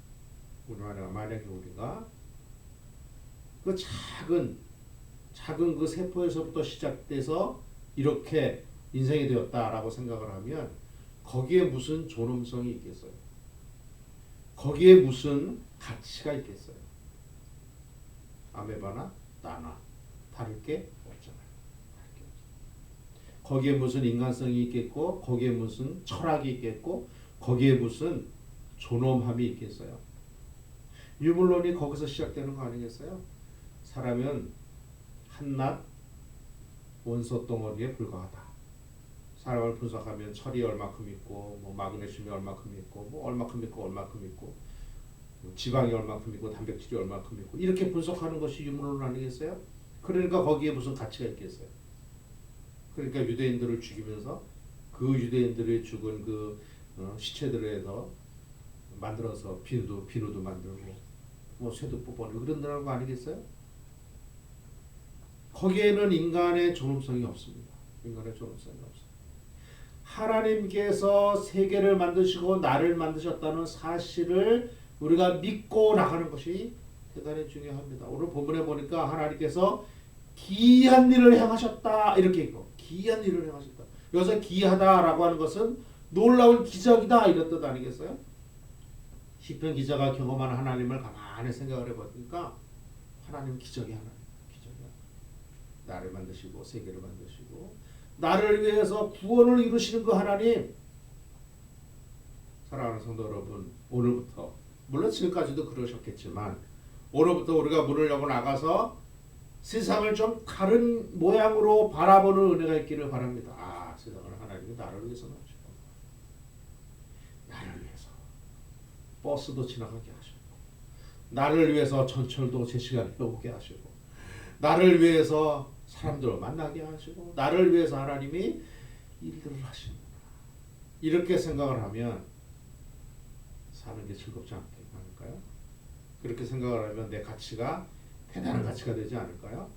그 작은 그 세포에서부터 시작돼서 이렇게 인생이 되었다라고 생각을 하면 거기에 무슨 존엄성이 있겠어요? 거기에 무슨 가치가 있겠어요? 아메바나 나나 다를 게 없잖아요. 거기에 무슨 인간성이 있겠고, 거기에 무슨 철학이 있겠고, 거기에 무슨 존엄함이 있겠어요? 유물론이 거기서 시작되는 거 아니겠어요? 사람은 한낱 원소 덩어리에 불과하다. 사람을 분석하면 철이 얼마큼 있고, 뭐 마그네슘이 얼마큼 있고, 뭐 얼마큼 있고, 뭐 지방이 얼마큼 있고, 단백질이 얼마큼 있고 이렇게 분석하는 것이 유물론 아니겠어요? 그러니까 거기에 무슨 가치가 있겠어요? 그러니까 유대인들을 죽이면서 그 유대인들이 죽은 그 시체들에서 만들어서 비누도 만들고 뭐 쇠도 뽑아내고 그런다는 거 아니겠어요? 거기에는 인간의 존엄성이 없습니다. 인간의 존엄성이 없어요. 하나님께서 세계를 만드시고 나를 만드셨다는 사실을 우리가 믿고 나가는 것이 대단히 중요합니다. 오늘 본문에 보니까 하나님께서 기이한 일을 행하셨다 이렇게 있고 기이한 일을 행하셨다. 여기서 기이하다라고 하는 것은 놀라운 기적이다 이런 뜻 아니겠어요? 시편 기자가 경험한 하나님을 가만히 생각을 해보니까 하나님 기적이 하나님 기적이야. 나를 만드시고 세계를 만드시고 나를 위해서 구원을 이루시는 그 하나님. 사랑하는 성도 여러분, 오늘부터 물론 지금까지도 그러셨겠지만 오늘부터 우리가 문을 열고 나가서 세상을 좀 다른 모양으로 바라보는 은혜가 있기를 바랍니다. 아, 세상을 하나님이 나를 위해서 만드셨고 나를 위해서 버스도 지나가게 하시고 나를 위해서 전철도 제 시간에 오게 하시고 나를 위해서 사람들을 만나게 하시고 나를 위해서 하나님이 일들을 하시는구나. 이렇게 생각을 하면 사는 게 즐겁지 않을까요? 그렇게 생각을 하면 내 가치가 대단한 가치가 되지 않을까요?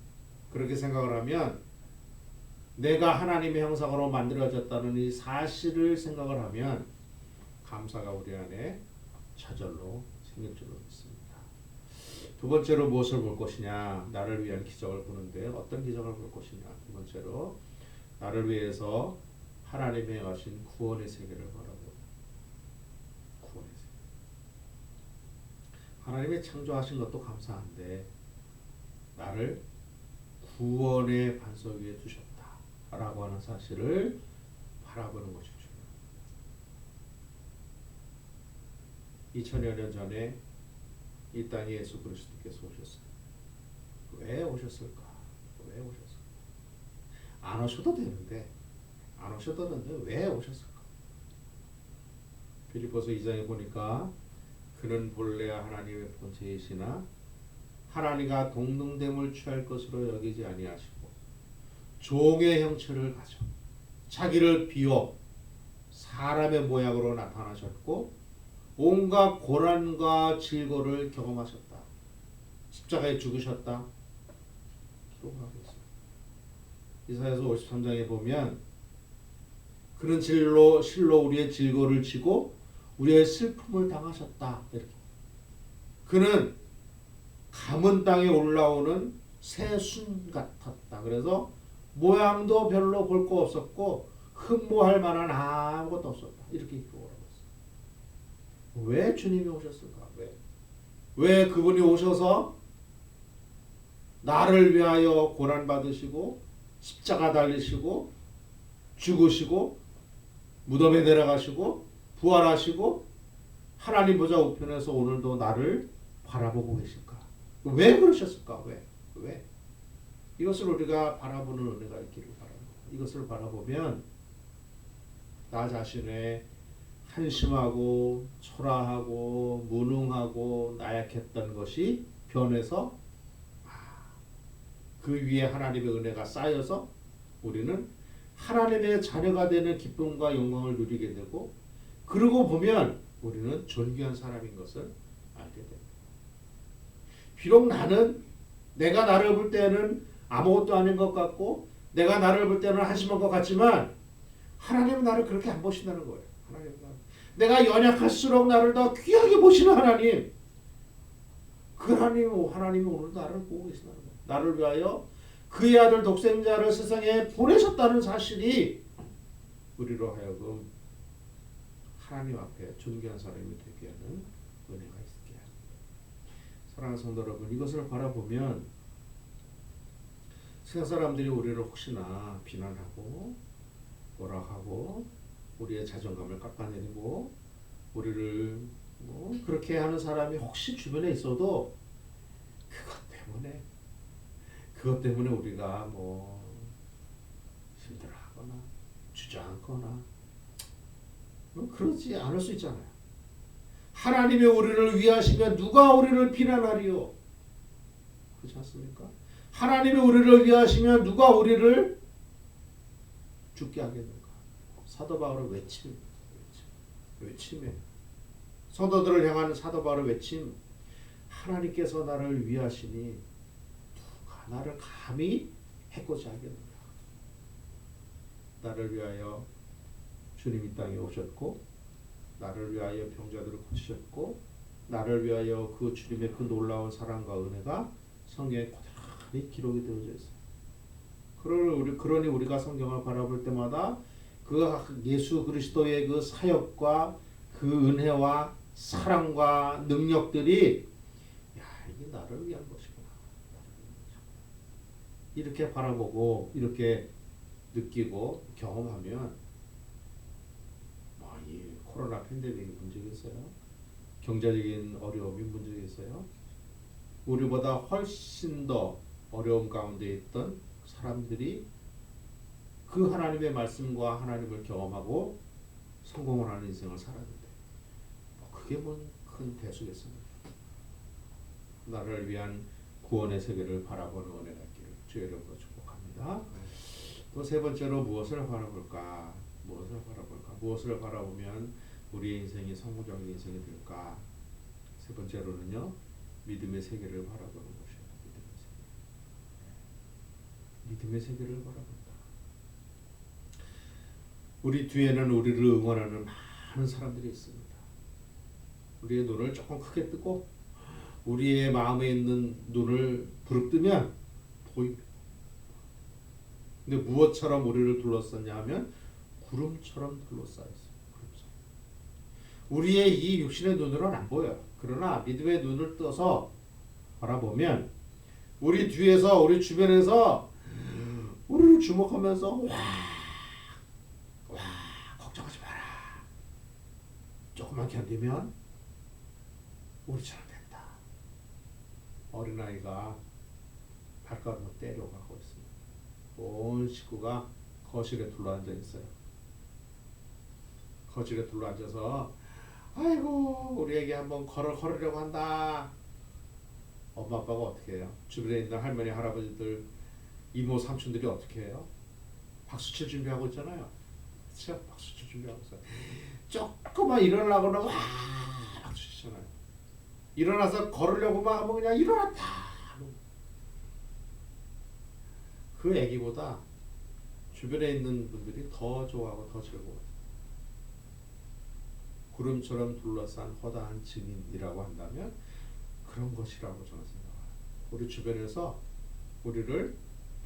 그렇게 생각을 하면 내가 하나님의 형상으로 만들어졌다는 이 사실을 생각을 하면 감사가 우리 안에 저절로 생길 줄로 믿습니다. 두 번째로 무엇을 볼 것이냐? 나를 위한 기적을 보는데 어떤 기적을 볼 것이냐? 두 번째로 나를 위해서 하나님이 행하신 구원의 세계를 바라보는 구원의 세계. 하나님의 창조하신 것도 감사한데 나를 구원의 반석 위에 두셨다라고 하는 사실을 바라보는 것이 중요합니다. 2000여 년 전에 이 땅에 예수 그리스도께서 오셨어요. 왜 오셨을까? 왜 오셨을까? 안 오셔도 되는데 왜 오셨을까? 빌립보서 2장에 보니까 그는 본래 하나님의 본체이시나 하나님과 동등됨을 취할 것으로 여기지 아니하시고 종의 형체를 가져 자기를 비워 사람의 모양으로 나타나셨고 온갖 고난과 질고를 경험하셨다. 십자가에 죽으셨다. 기록하고 있어요. 이사야서 53장에 보면 그는 실로 우리의 질고를 지고 우리의 슬픔을 당하셨다. 이렇게. 그는 감은 땅에 올라오는 새순 같았다. 그래서 모양도 별로 볼 거 없었고 흠모할 만한 아무것도 없었다. 이렇게 기록을 하고 있어요. 왜 주님이 오셨을까? 왜 그분이 오셔서 나를 위하여 고난받으시고 십자가 달리시고 죽으시고 무덤에 내려가시고 부활하시고 하나님 보좌 우편에서 오늘도 나를 바라보고 계실까? 왜 그러셨을까? 왜? 이것을 우리가 바라보는 은혜가 있기를 바랍니다. 이것을 바라보면 나 자신의 한심하고 초라하고 무능하고 나약했던 것이 변해서 그 위에 하나님의 은혜가 쌓여서 우리는 하나님의 자녀가 되는 기쁨과 영광을 누리게 되고 그러고 보면 우리는 존귀한 사람인 것을 알게 됩니다. 비록 내가 나를 볼 때는 아무것도 아닌 것 같고 내가 나를 볼 때는 한심한 것 같지만 하나님은 나를 그렇게 안 보신다는 거예요. 내가 연약할수록 나를 더 귀하게 보시는 하나님. 그 하나님이 오늘 나를 보고 계시다는 거예요. 나를 위하여 그의 아들 독생자를 세상에 보내셨다는 사실이 우리로 하여금 하나님 앞에 존귀한 사람이 되게 하는 은혜가 있게 합니다. 사랑하는 성도 여러분, 이것을 바라보면 세상 사람들이 우리를 혹시나 비난하고 뭐라 하고 우리의 자존감을 깎아내리고 우리를 그렇게 하는 사람이 혹시 주변에 있어도 그것 때문에 우리가 힘들어하거나 주저앉거나 그러지 않을 수 있잖아요. 하나님이 우리를 위하시면 누가 우리를 비난하리요? 그렇지 않습니까? 하나님이 우리를 위하시면 누가 우리를 죽게 하겠는가? 사도 바울의 외침에 성도들을 향하는 사도 바울의 외침. 하나님께서 나를 위하시니 누가 나를 감히 해코지 하겠느냐. 나를 위하여 주님이 땅에 오셨고 나를 위하여 병자들을 고치셨고 나를 위하여 그 주님의 그 놀라운 사랑과 은혜가 성경에 고스란히 기록이 되어져 있어요. 그러니 우리가 성경을 바라볼 때마다 그 예수 그리스도의 그 사역과 그 은혜와 사랑과 능력들이 야, 이게 나를 위한 것이구나. 이렇게 바라보고 이렇게 느끼고 경험하면 뭐 이 코로나 팬데믹이 문제겠어요? 경제적인 어려움이 문제겠어요? 우리보다 훨씬 더 어려움 가운데 있던 사람들이 그 하나님의 말씀과 하나님을 경험하고 성공을 하는 인생을 살았는데 그게 뭔 큰 대수겠습니까? 나를 위한 구원의 세계를 바라보는 은혜가 있기를 주의 이름으로 축복합니다. 또 세 번째로 무엇을 바라볼까? 무엇을 바라보면 우리의 인생이 성공적인 인생이 될까? 세 번째로는요, 믿음의 세계를 바라보는 것이에요. 믿음의 세계를 바라본다. 우리 뒤에는 우리를 응원하는 많은 사람들이 있습니다. 우리의 눈을 조금 크게 뜨고 우리의 마음에 있는 눈을 부릅뜨면 보입니다. 근데 무엇처럼 우리를 둘러쌌냐 하면 구름처럼 둘러싸였어요. 구름처럼. 우리의 이 육신의 눈으로는 안 보여요. 그러나 믿음의 눈을 떠서 바라보면 우리 뒤에서 우리 주변에서 우리를 주목하면서 와 걱정하지 마라. 조금만 견디면 우리처럼 된다. 어린아이가 발가락으로 때려가고 있습니다. 온 식구가 거실에 둘러앉아 있어요. 거실에 둘러앉아서 아이고 우리에게 한번 걸으려고 한다. 엄마 아빠가 어떻게 해요? 주변에 있는 할머니 할아버지들 이모 삼촌들이 어떻게 해요? 박수칠 준비하고 있잖아요. 그렇죠? 박수칠 준비하고 있어요. 조금만 일어나려고 그러면 와 박수 치잖아요. 일어나서 걸으려고만 하면 그냥 일어났다. 그 애기보다 주변에 있는 분들이 더 좋아하고 더 즐거워요. 구름처럼 둘러싼 허다한 증인이라고 한다면 그런 것이라고 저는 생각해요. 우리 주변에서 우리를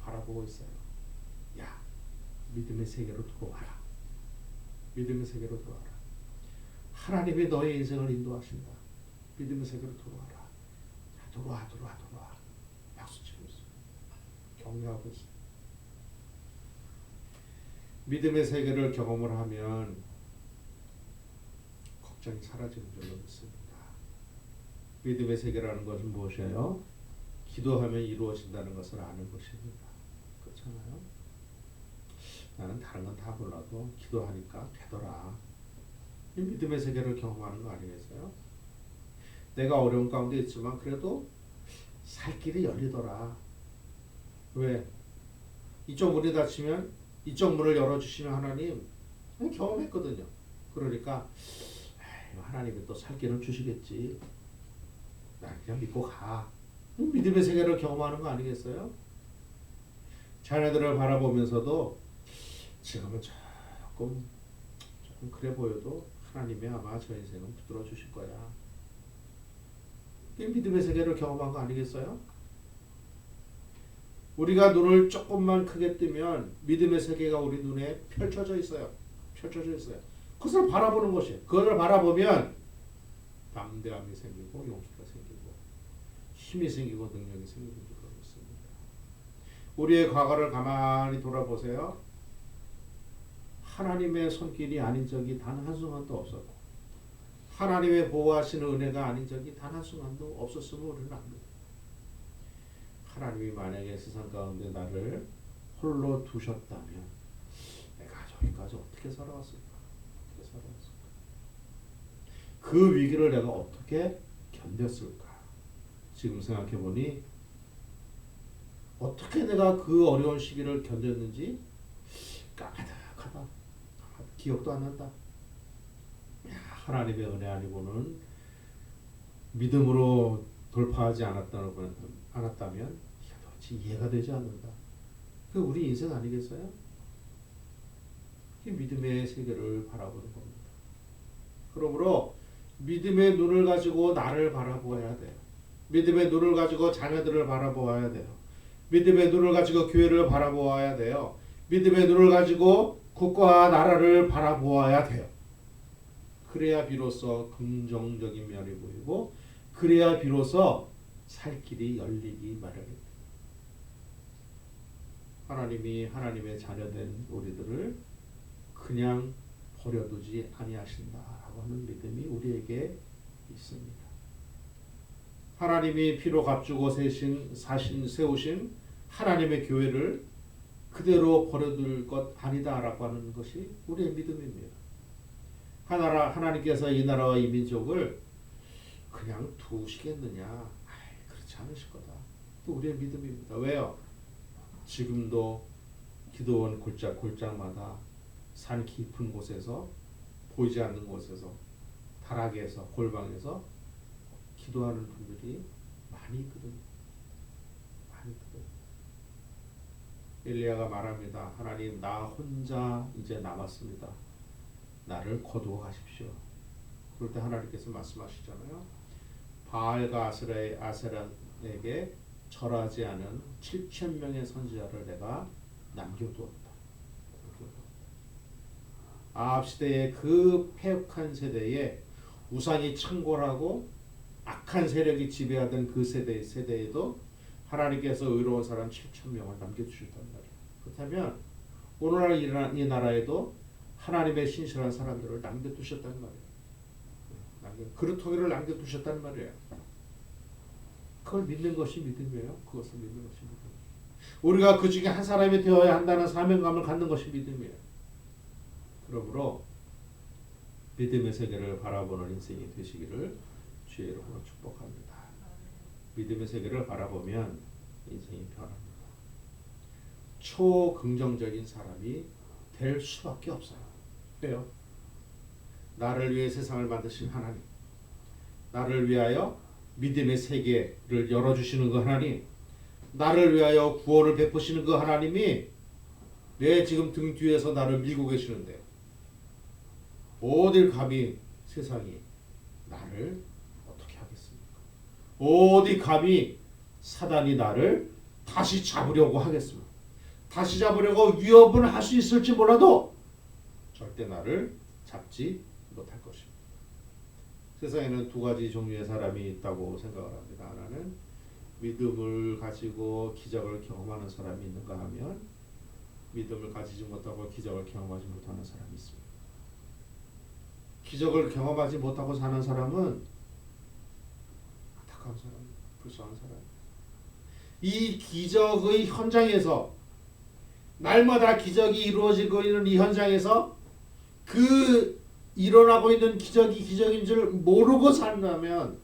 바라보고 있어요. 야, 믿음의 세계로 들어와라. 믿음의 세계로 들어와라. 하나님이 너의 인생을 인도하신다. 믿음의 세계로 들어와라. 자, 들어와. 박수치고 있어요. 격려하고 있어요. 믿음의 세계를 경험을 하면 걱정이 사라지는 줄로 믿습니다. 믿음의 세계라는 것은 무엇이에요? 기도하면 이루어진다는 것을 아는 것입니다. 그렇잖아요? 나는 다른 건 다 몰라도 기도하니까 되더라. 이 믿음의 세계를 경험하는 거 아니겠어요? 내가 어려운 가운데 있지만 그래도 살 길이 열리더라. 왜? 이쪽 문이 닫히면 이쪽 문을 열어주시는 하나님 경험했거든요. 그러니까 하나님이 또 살 길을 주시겠지. 나 그냥 믿고 가. 믿음의 세계를 경험하는 거 아니겠어요? 자녀들을 바라보면서도 지금은 조금 그래 보여도 하나님이 아마 저 인생은 붙들어 주실 거야. 믿음의 세계를 경험한 거 아니겠어요? 우리가 눈을 조금만 크게 뜨면 믿음의 세계가 우리 눈에 펼쳐져 있어요. 그것을 바라보는 것이에요. 그것을 바라보면 담대함이 생기고 용기가 생기고 힘이 생기고 능력이 생기는 줄로 믿습니다. 우리의 과거를 가만히 돌아보세요. 하나님의 손길이 아닌 적이 단 한순간도 없었고 하나님의 보호하시는 은혜가 아닌 적이 단 한순간도 없었음을 우리는 압니다. 하나님이 만약에 세상 가운데 나를 홀로 두셨다면 내가 저기까지 어떻게 살아왔을까? 그 위기를 내가 어떻게 견뎠을까? 지금 생각해보니 어떻게 내가 그 어려운 시기를 견뎠는지 까마득하다. 기억도 안 난다. 하나님의 은혜 아니고는 믿음으로 돌파하지 않았다면 이게 도대체 이해가 되지 않는다. 그 우리 인생 아니겠어요? 이 믿음의 세계를 바라보는 겁니다. 그러므로 믿음의 눈을 가지고 나를 바라보아야 돼요. 믿음의 눈을 가지고 자녀들을 바라보아야 돼요. 믿음의 눈을 가지고 교회를 바라보아야 돼요. 믿음의 눈을 가지고 국가와 나라를 바라보아야 돼요. 그래야 비로소 긍정적인 면이 보이고 그래야 비로소 살 길이 열리기 마련입니다. 하나님이 하나님의 자녀된 우리들을 그냥 버려두지 아니하신다라고 하는 믿음이 우리에게 있습니다. 하나님이 피로 값주고 세우신 하나님의 교회를 그대로 버려둘 것 아니다라고 하는 것이 우리의 믿음입니다. 하나님께서 이 나라와 이 민족을 그냥 두시겠느냐? 그렇지 않으실 거다. 또 우리의 믿음입니다. 왜요? 지금도 기도원 골짜마다 산 깊은 곳에서 보이지 않는 곳에서 다락에서 골방에서 기도하는 분들이 많이 있거든요. 많이 있거든요. 엘리야가 말합니다. 하나님, 나 혼자 이제 남았습니다. 나를 거두어 가십시오. 그럴 때 하나님께서 말씀하시잖아요. 바알과 아세라에게 절하지 않은 7,000명의 선지자를 내가 남겨두었다. 아합 시대의 그 패역한 세대에 우상이 창궐하고 악한 세력이 지배하던 그 세대에도 하나님께서 의로운 사람 7,000명을 남겨주셨단 말이에요. 그렇다면 오늘날 이 나라에도 하나님의 신실한 사람들을 남겨두셨단 말이에요. 그루터기를 남겨두셨단 말이에요. 그걸 믿는 것이 믿음이에요. 그것을 믿는 것이 믿음. 우리가 그 중에 한 사람이 되어야 한다는 사명감을 갖는 것이 믿음이에요. 그러므로 믿음의 세계를 바라보는 인생이 되시기를 주의 이름으로 축복합니다. 믿음의 세계를 바라보면 인생이 변합니다. 초긍정적인 사람이 될 수밖에 없어요. 왜요? 나를 위해 세상을 만드신 하나님, 나를 위하여 믿음의 세계를 열어주시는 그 하나님, 나를 위하여 구원을 베푸시는 그 하나님이 내 지금 등 뒤에서 나를 밀고 계시는데 어딜 감히 세상이 나를 어떻게 하겠습니까? 어디 감히 사단이 나를 다시 잡으려고 하겠습니까? 다시 잡으려고 위협은 할 수 있을지 몰라도 절대 나를 잡지 못할 것입니다. 세상에는 두 가지 종류의 사람이 있다고 생각을 합니다. 하나는 믿음을 가지고 기적을 경험하는 사람이 있는가 하면 믿음을 가지지 못하고 기적을 경험하지 못하는 사람이 있습니다. 기적을 경험하지 못하고 사는 사람은 안타까운 사람, 불쌍한 사람. 이 기적의 현장에서 날마다 기적이 이루어지고 있는 이 현장에서 그 일어나고 있는 기적이 기적인 줄 모르고 산다면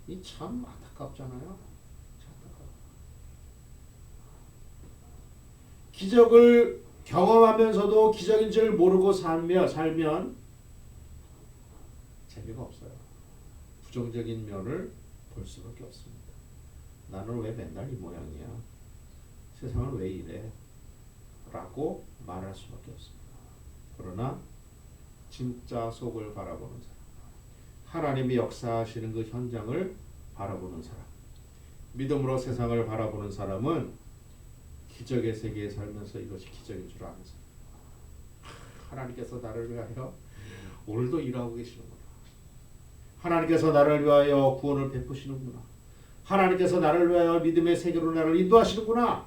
이 참 안타깝잖아요. 참 안타까워. 기적을 경험하면서도 기적인 줄 모르고 살면 재미가 없어요. 부정적인 면을 볼 수밖에 없습니다. 나는 왜 맨날 이 모양이야? 세상은 왜 이래? 라고 말할 수밖에 없습니다. 그러나 진짜 속을 바라보는 사람, 하나님이 역사하시는 그 현장을 바라보는 사람, 믿음으로 세상을 바라보는 사람은 기적의 세계에 살면서 이것이 기적인 줄 아는 사람. 하나님께서 나를 위하여 오늘도 일하고 계시는구나. 하나님께서 나를 위하여 구원을 베푸시는구나. 하나님께서 나를 위하여 믿음의 세계로 나를 인도하시는구나.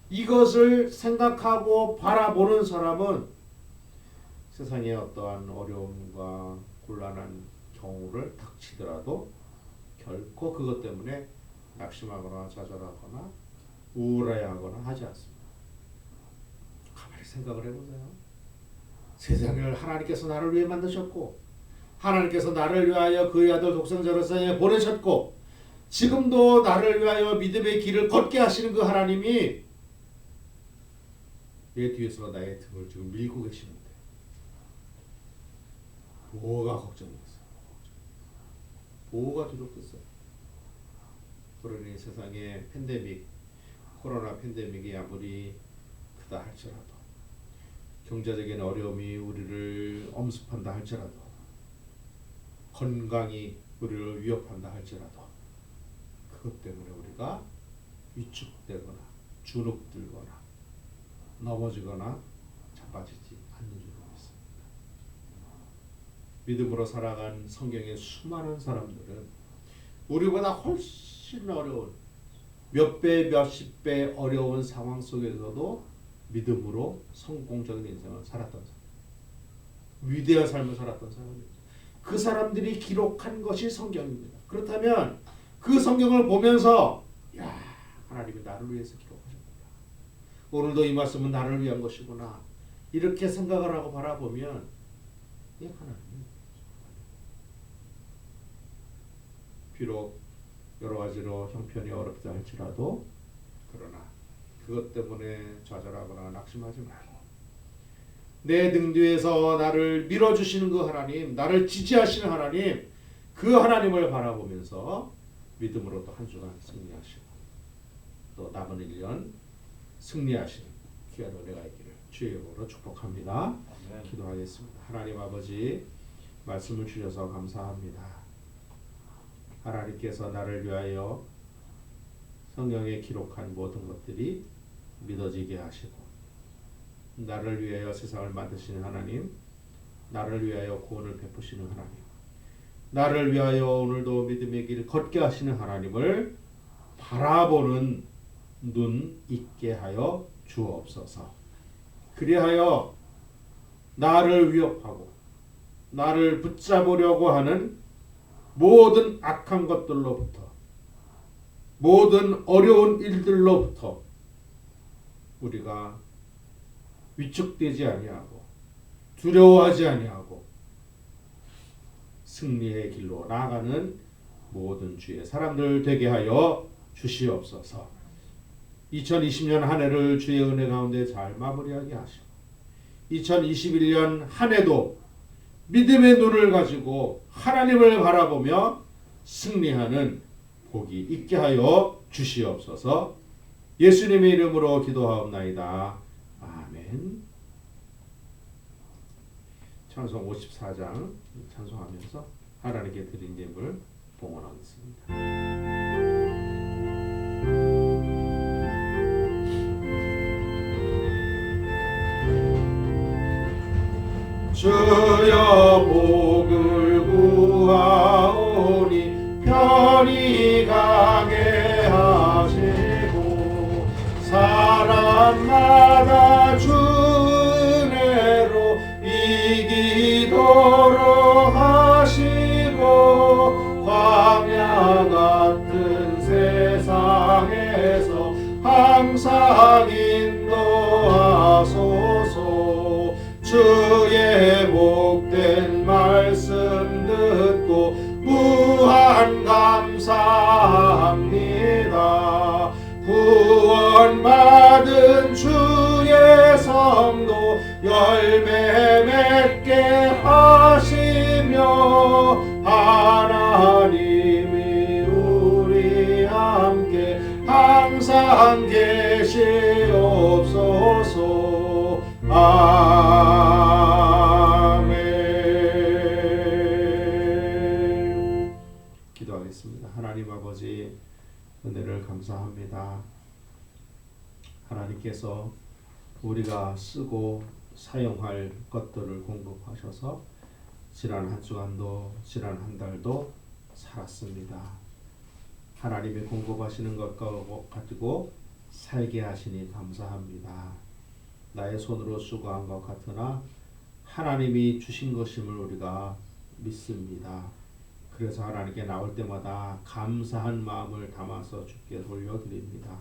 이것을 생각하고 바라보는 사람은 세상의 어떠한 어려움과 곤란한 경우를 닥치더라도 결코 그것 때문에 낙심하거나 좌절하거나 우울해하거나 하지 않습니다. 가만히 생각을 해보세요. 세상을 하나님께서 나를 위해 만드셨고 하나님께서 나를 위하여 그의 아들 독생자를 세상에 보내셨고 지금도 나를 위하여 믿음의 길을 걷게 하시는 그 하나님이 내 뒤에서 나의 등을 지금 밀고 계시는데 뭐가 걱정이겠어요? 뭐가 두렵겠어요? 그러니 세상에 코로나 팬데믹이 아무리 크다 할지라도, 경제적인 어려움이 우리를 엄습한다 할지라도, 건강이 우리를 위협한다 할지라도, 그것 때문에 우리가 위축되거나 주눅들거나 넘어지거나 자빠지지 않는 줄 믿습니다. 믿음으로 살아간 성경의 수많은 사람들은 우리보다 훨씬 어려운 몇 배, 몇십 배 어려운 상황 속에서도 믿음으로 성공적인 인생을 살았던 사람, 위대한 삶을 살았던 사람입니다. 그 사람들이 기록한 것이 성경입니다. 그렇다면 그 성경을 보면서 야, 하나님이 나를 위해서 기록하셨구나. 오늘도 이 말씀은 나를 위한 것이구나. 이렇게 생각을 하고 바라보면 이 하나님, 비록 여러 가지로 형편이 어렵다 할지라도, 그러나 그것 때문에 좌절하거나 낙심하지 말고 내 등 뒤에서 나를 밀어주시는 그 하나님, 나를 지지하시는 하나님, 그 하나님을 바라보면서 믿음으로 또 한 주간 승리하시고 또 남은 1년 승리하시는 귀한 은혜가 있기를 주의 이름으로 축복합니다. 기도하겠습니다. 하나님 아버지, 말씀을 주셔서 감사합니다. 하나님께서 나를 위하여 성경에 기록한 모든 것들이 믿어지게 하시고, 나를 위하여 세상을 만드시는 하나님, 나를 위하여 구원을 베푸시는 하나님, 나를 위하여 오늘도 믿음의 길 걷게 하시는 하나님을 바라보는 눈 있게 하여 주옵소서. 그리하여 나를 위협하고 나를 붙잡으려고 하는 모든 악한 것들로부터, 모든 어려운 일들로부터 우리가 위축되지 아니하고 두려워하지 아니하고 승리의 길로 나아가는 모든 주의 사람들 되게 하여 주시옵소서. 2020년 한 해를 주의 은혜 가운데 잘 마무리하게 하시고 2021년 한 해도 믿음의 눈을 가지고 하나님을 바라보며 승리하는 복이 있게 하여 주시옵소서. 예수님의 이름으로 기도하옵나이다. 아멘. 찬송 54장 찬송하면서 하나님께 드린 예물 봉헌하겠습니다. 주여 복을 구하오니 편히 가게 하시고 사람마다 주 은혜로 이기도록 하시고 광야 같은 세상에서 항상 인도하소서. 주의 복된 말씀 듣고 무한 감사합니다. 구원받은 주의 성도 열매 맺게 하시며 하나님이 우리 함께 항상 계시옵소서. 아멘. 기도하겠습니다. 하나님 아버지, 은혜를 감사합니다. 하나님께서 우리가 쓰고 사용할 것들을 공급하셔서 지난 한 주간도 지난 한 달도 살았습니다. 하나님이 공급하시는 것 가지고 살게 하시니 감사합니다. 나의 손으로 수고한 것 같으나 하나님이 주신 것임을 우리가 믿습니다. 그래서 하나님께 나올 때마다 감사한 마음을 담아서 주께 돌려드립니다.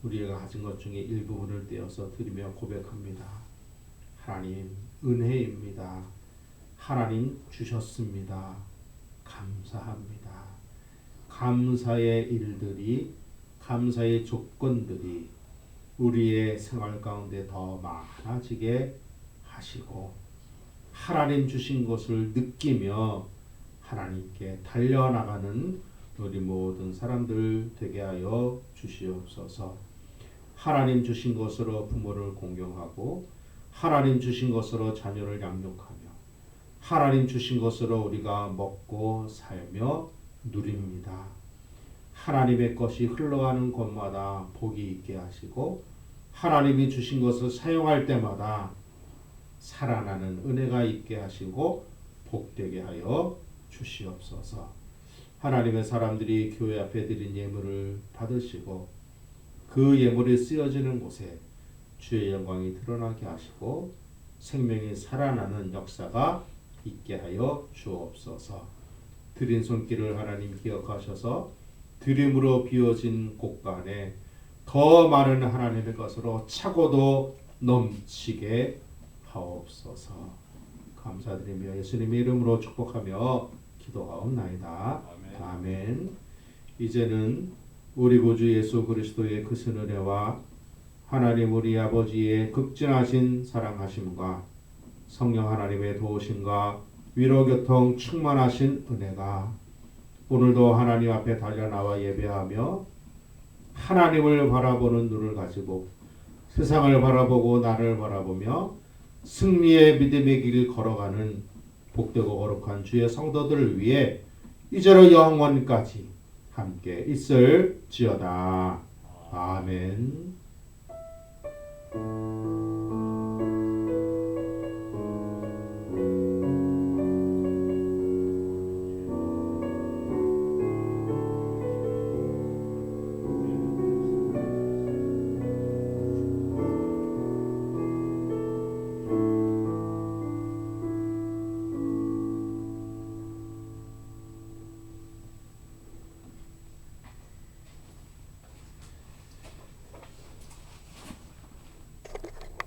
우리가 가진 것 중에 일부분을 떼어서 드리며 고백합니다. 하나님 은혜입니다. 하나님 주셨습니다. 감사합니다. 감사의 일들이, 감사의 조건들이 우리의 생활 가운데 더 많아지게 하시고 하나님 주신 것을 느끼며 하나님께 달려나가는 우리 모든 사람들 되게 하여 주시옵소서. 하나님 주신 것으로 부모를 공경하고 하나님 주신 것으로 자녀를 양육하며 하나님 주신 것으로 우리가 먹고 살며 누립니다. 하나님의 것이 흘러가는 곳마다 복이 있게 하시고 하나님이 주신 것을 사용할 때마다 살아나는 은혜가 있게 하시고 복되게 하여 주시옵소서. 하나님의 사람들이 교회 앞에 드린 예물을 받으시고 그 예물이 쓰여지는 곳에 주의 영광이 드러나게 하시고 생명이 살아나는 역사가 있게 하여 주옵소서. 드린 손길을 하나님 기억하셔서 드림으로 비워진 곳간에 더 많은 하나님의 것으로 차고도 넘치게 하옵소서. 감사드리며 예수님의 이름으로 축복하며 기도하옵나이다. 아멘. 이제는 우리 구주 예수 그리스도의 크신 은혜와 하나님 우리 아버지의 극진하신 사랑하심과 성령 하나님의 도우심과 위로교통 충만하신 은혜가 오늘도 하나님 앞에 달려나와 예배하며 하나님을 바라보는 눈을 가지고 세상을 바라보고 나를 바라보며 승리의 믿음의 길 걸어가는 복되고 거룩한 주의 성도들을 위해 이제로 영원까지 함께 있을지어다. 아멘.